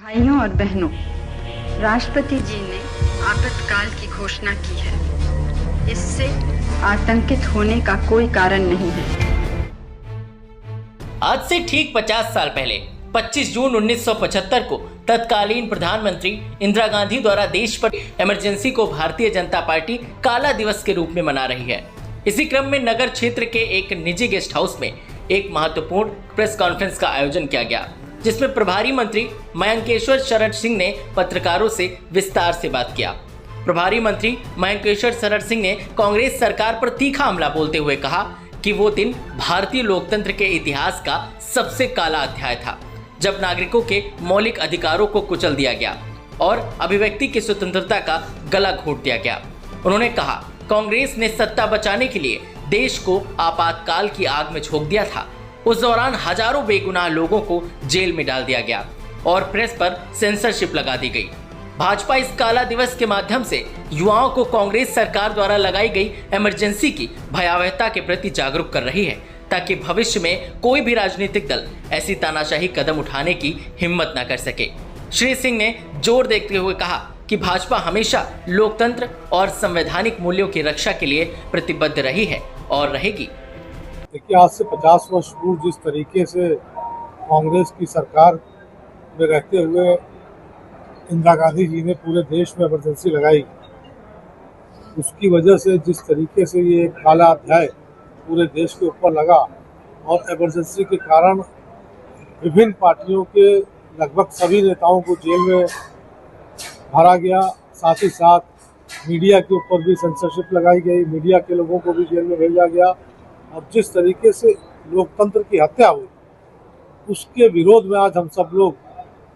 भाइयों और बहनों, राष्ट्रपति जी ने आपातकाल की घोषणा की है। इससे आतंकित होने का कोई कारण नहीं है। आज से ठीक 50 साल पहले 25 जून 1975 को तत्कालीन प्रधानमंत्री इंदिरा गांधी द्वारा देश पर इमरजेंसी को भारतीय जनता पार्टी काला दिवस के रूप में मना रही है। इसी क्रम में नगर क्षेत्र के एक निजी गेस्ट हाउस में एक महत्वपूर्ण प्रेस कॉन्फ्रेंस का आयोजन किया गया, जिसमें प्रभारी मंत्री मयंकेश्वर शरण सिंह ने पत्रकारों से विस्तार से बात किया। प्रभारी मंत्री मयंकेश्वर शरण सिंह ने कांग्रेस सरकार पर तीखा हमला बोलते हुए कहा कि वो दिन भारतीय लोकतंत्र के इतिहास का सबसे काला अध्याय था, जब नागरिकों के मौलिक अधिकारों को कुचल दिया गया और अभिव्यक्ति की स्वतंत्रता का गला घोट दिया गया। उन्होंने कहा, कांग्रेस ने सत्ता बचाने के लिए देश को आपातकाल की आग में झोंक दिया था। उस दौरान हजारों बेगुनाह लोगों को जेल में डाल दिया गया और प्रेस पर सेंसरशिप लगा दी गई। भाजपा इस काला दिवस के माध्यम से युवाओं को कांग्रेस सरकार द्वारा लगाई गई इमरजेंसी की भयावहता के प्रति जागरूक कर रही है, ताकि भविष्य में कोई भी राजनीतिक दल ऐसी तानाशाही कदम उठाने की हिम्मत न कर सके। श्री सिंह ने जोर देते हुए कहा कि भाजपा हमेशा लोकतंत्र और संवैधानिक मूल्यों की रक्षा के लिए प्रतिबद्ध रही है और रहेगी। देखिए, आज से 50 वर्ष पूर्व जिस तरीके से कांग्रेस की सरकार में रहते हुए इंदिरा गांधी जी ने पूरे देश में इमरजेंसी लगाई, उसकी वजह से जिस तरीके से ये काला अध्याय पूरे देश के ऊपर लगा और इमरजेंसी के कारण विभिन्न पार्टियों के लगभग सभी नेताओं को जेल में भरा गया। साथ ही साथ मीडिया के ऊपर भी सेंसरशिप लगाई गई, मीडिया के लोगों को भी जेल में भेजा गया और जिस तरीके से लोकतंत्र की हत्या हुई, उसके विरोध में आज हम सब लोग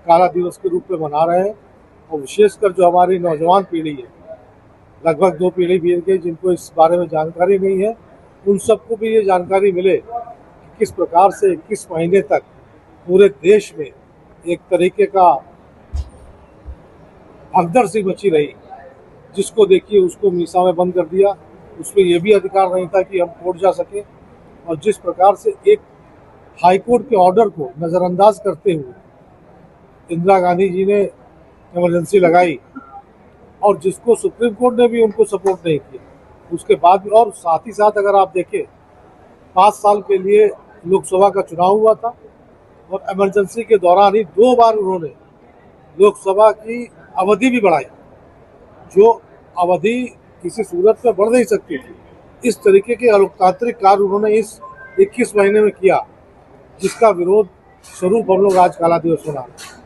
काला दिवस के रूप में मना रहे हैं। और विशेषकर जो हमारी नौजवान पीढ़ी है, लगभग 2 पीढ़ी बीत गई जिनको इस बारे में जानकारी नहीं है, उन सबको भी ये जानकारी मिले कि किस प्रकार से 21 महीने तक पूरे देश में एक तरीके का भगदड़ सी मची रही, जिसको देखिए उसको मीसा में बंद कर दिया। उसमें यह भी अधिकार नहीं था कि हम कोर्ट जा सके और जिस प्रकार से एक हाईकोर्ट के ऑर्डर को नज़रअंदाज करते हुए इंदिरा गांधी जी ने इमरजेंसी लगाई और जिसको सुप्रीम कोर्ट ने भी उनको सपोर्ट नहीं किया, उसके बाद भी। और साथ ही साथ अगर आप देखें, 5 साल के लिए लोकसभा का चुनाव हुआ था और इमरजेंसी के दौरान ही 2 बार उन्होंने लोकसभा की अवधि भी बढ़ाई, जो अवधि किसी सूरत में बढ़ नहीं सकती थी। इस तरीके के अलोकतांत्रिक कार्य उन्होंने इस 21 महीने में किया, जिसका विरोध स्वरूप हम लोग आज काला दिवस मना रहे हैं।